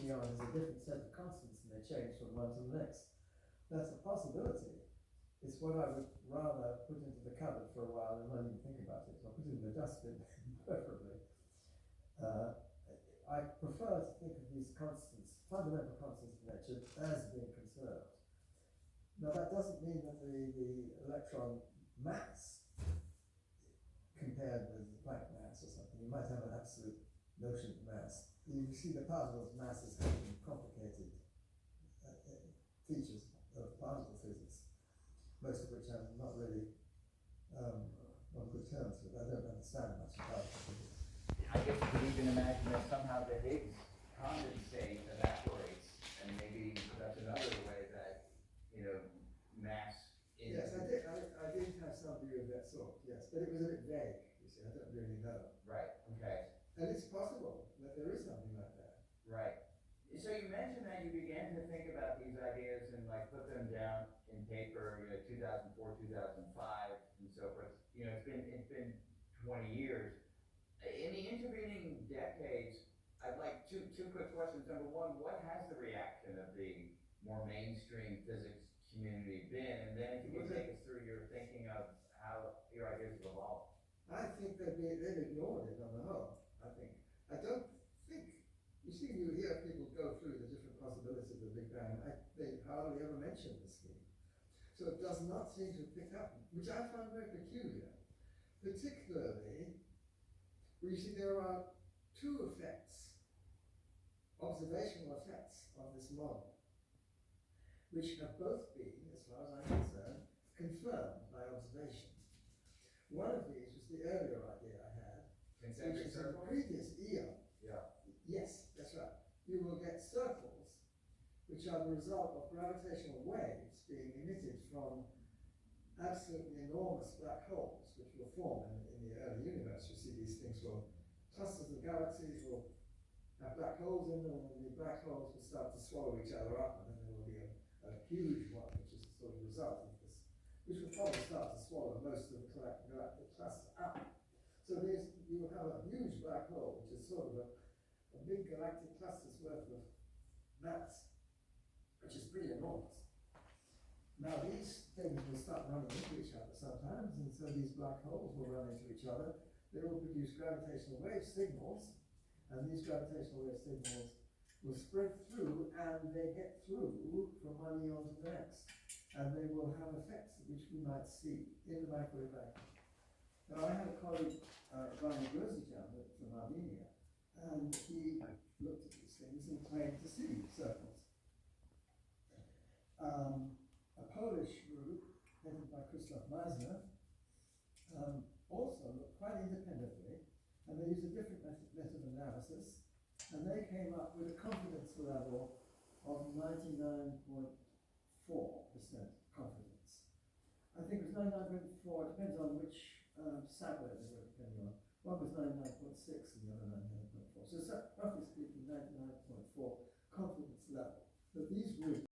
each neon has a different set of constants and they change from one to the next. That's a possibility. It's what I would rather put into the cupboard for a while and not even think about it. So I'll put it in the dustbin, preferably. I prefer to think of these constants, fundamental constants of nature, as being conserved. Now that doesn't mean that the electron mass compared with the Planck mass or something, you might have an absolute notion of mass. You see the particle's masses having complicated features of particle physics, most of which I'm not really on good terms with. I don't understand much of particle physics. I guess you could even imagine that somehow the Higgs condensate evaporates, and maybe that's another way that, mass is. Yes, I did have some view of that sort, yes, but it was a bit vague, you see, I don't really know. Right, okay. And it's possible that there is something like that. Right. So you mentioned that you began to think about these ideas and put them down in paper, 2004, 2005, and so forth. It's been 20 years. In the intervening decades, I'd like two quick questions. Number one, what has the reaction of the more mainstream physics community been? And then if you could take us through your thinking of how your ideas have evolved. I think they've ignored it on the whole, I don't think, you see, you hear people go through the different possibilities of the Big Bang, they hardly ever mention the scheme. So it does not seem to pick up, which I find very peculiar, particularly, where you see there are two effects, observational effects of this model, which have both been, as far as I'm concerned, confirmed by observation. One of these was the earlier idea I had, which is in the previous eon. Yeah. Yes, that's right. You will get circles, which are the result of gravitational waves being emitted from absolutely enormous black holes, which will form in the early universe. You see these things will, clusters of galaxies will have black holes in them, and the black holes will start to swallow each other up, and then there will be a huge one, which is the sort of result of this, which will probably start to swallow most of the galactic cluster up. So you will have a huge black hole, which is sort of a big galactic cluster's worth of mass, which is pretty enormous. Now these things will start running into each other sometimes, and so these black holes will run into each other. They will produce gravitational wave signals, and these gravitational wave signals will spread through, and they get through from one eon to the next. And they will have effects which we might see in the microwave vacuum. Now I had a colleague, Brian Grosjean from Armenia, and he looked at these things and claimed to see circles. A Polish group, headed by Krzysztof Meissner, also looked quite independently, and they used a different method of analysis, and they came up with a confidence level of 99.4% confidence. I think it was 99.4, it depends on which sample they were depending on. One was 99.6 and the other 99.4. So roughly speaking, 99.4 confidence level. But these groups